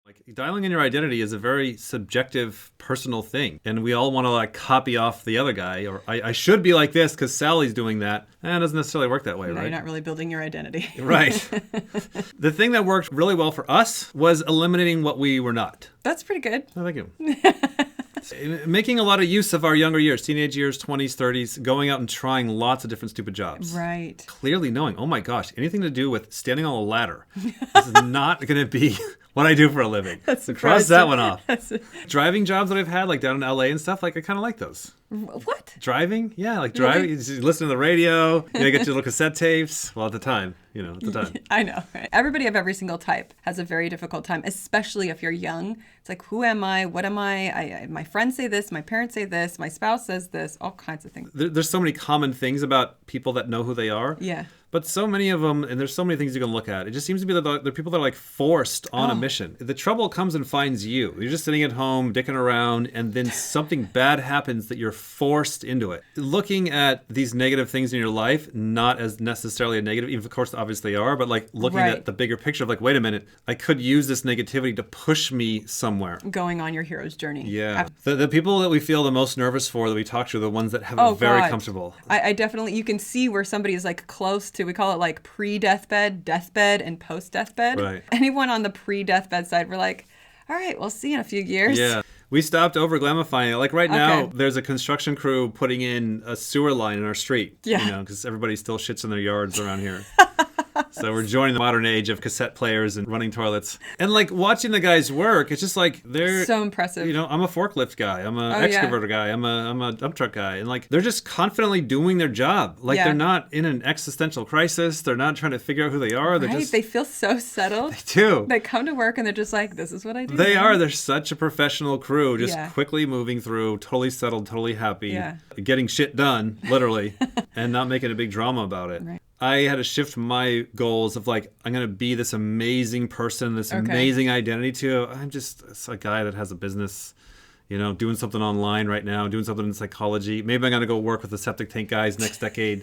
Like dialing in your identity is a very subjective, personal thing, and we all want to like copy off the other guy, or I should be like this because Sally's doing that. And it doesn't necessarily work that way, No, right? you're not really building your identity. Right. The thing that worked really well for us was eliminating what we were not. That's pretty good. Oh, thank you. Making a lot of use of our younger years, teenage years, 20s, 30s, going out and trying lots of different stupid jobs. Right. Clearly knowing, oh my gosh, anything to do with standing on a ladder, this is not going to be what I do for a living. That's Cross that one off. That's Driving jobs that I've had, like down in LA and stuff, like I kind of like those. What? Driving? Yeah, like driving. Really? You just listen to the radio, you get your little cassette tapes. Well, at the time. I know, right? Everybody of every single type has a very difficult time, especially if you're young. It's like, who am I? What am I? My friends say this. My parents say this. My spouse says this. All kinds of things. There's so many common things about people that know who they are. Yeah. But so many of them, and there's so many things you can look at. It just seems to be that they're people that are like forced on a mission. The trouble comes and finds you. You're just sitting at home, dicking around, and then something bad happens that you're forced into it. Looking at these negative things in your life, not as necessarily a negative, even of course obviously are, but like looking Right. at the bigger picture of like, wait a minute, I could use this negativity to push me somewhere. Going on your hero's journey. Yeah. The people that we feel the most nervous for, that we talk to, are the ones that have it very God. comfortable. I definitely, you can see where somebody is like close to, we call it like pre-deathbed, deathbed, and post-deathbed. Right. Anyone on the pre-deathbed side, we're like, all right, we'll see in a few years. Yeah. We stopped over glamifying it. Like right now, Okay. there's a construction crew putting in a sewer line in our street. Yeah. You know, because everybody still shits in their yards around here. So we're joining the modern age of cassette players and running toilets. And like watching the guys work, it's just like they're So impressive. You know, I'm a forklift guy. I'm a Oh, yeah. excavator guy. I'm a dump truck guy. And like they're just confidently doing their job. Like Yeah. they're not in an existential crisis. They're not trying to figure out who they are. They're Right? just They feel so settled. too. They come to work and they're just like, this is what I do. They now. are. They're such a professional crew, just Yeah. quickly moving through, totally settled, totally happy, Yeah. getting shit done, literally, and not making a big drama about it. Right. I had to shift my goals of like, I'm going to be this amazing person, this Okay. amazing identity to, I'm just a guy that has a business, you know, doing something online right now, doing something in psychology. Maybe I'm going to go work with the septic tank guys next decade.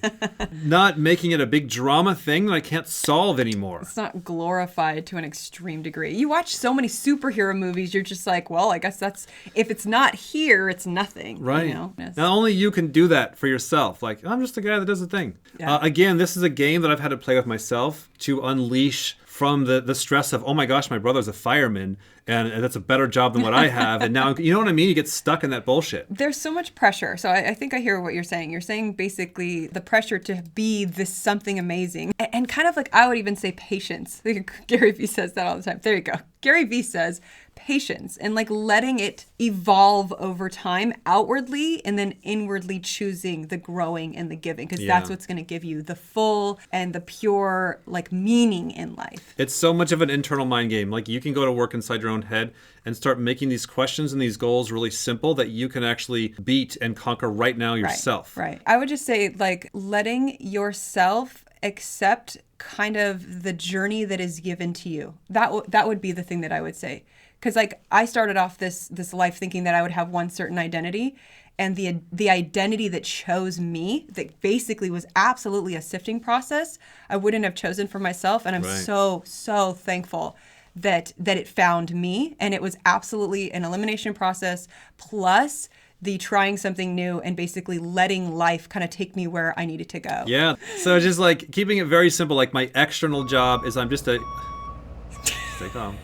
Not making it a big drama thing that I can't solve anymore. It's not glorified to an extreme degree. You watch so many superhero movies, you're just like, well, I guess that's, if it's not here, it's nothing. Right. You know? Yes. Now, only you can do that for yourself. Like, I'm just a guy that does a thing. Yeah. Again, this is a game that I've had to play with myself to unleash from the stress of, oh my gosh, my brother's a fireman, and that's a better job than what I have. And now, you know what I mean? You get stuck in that bullshit. There's so much pressure. So I think I hear what you're saying. You're saying basically the pressure to be this something amazing. And kind of like, I would even say patience. Like Gary Vee says that all the time. There you go. Gary Vee says patience and like letting it evolve over time outwardly and then inwardly choosing the growing and the giving, because that's Yeah. what's going to give you the full and the pure like meaning in life. It's so much of an internal mind game. Like, you can go to work inside your own head and start making these questions and these goals really simple that you can actually beat and conquer right now yourself. Right. I would just say like letting yourself accept kind of the journey that is given to you. That would be the thing that I would say. Because like I started off this life thinking that I would have one certain identity, and the identity that chose me, that basically was absolutely a sifting process, I wouldn't have chosen for myself. And I'm Right. so thankful that it found me, and it was absolutely an elimination process plus the trying something new and basically letting life kind of take me where I needed to go. Yeah. So just like keeping it very simple. Like, my external job is I'm just a... Stay calm.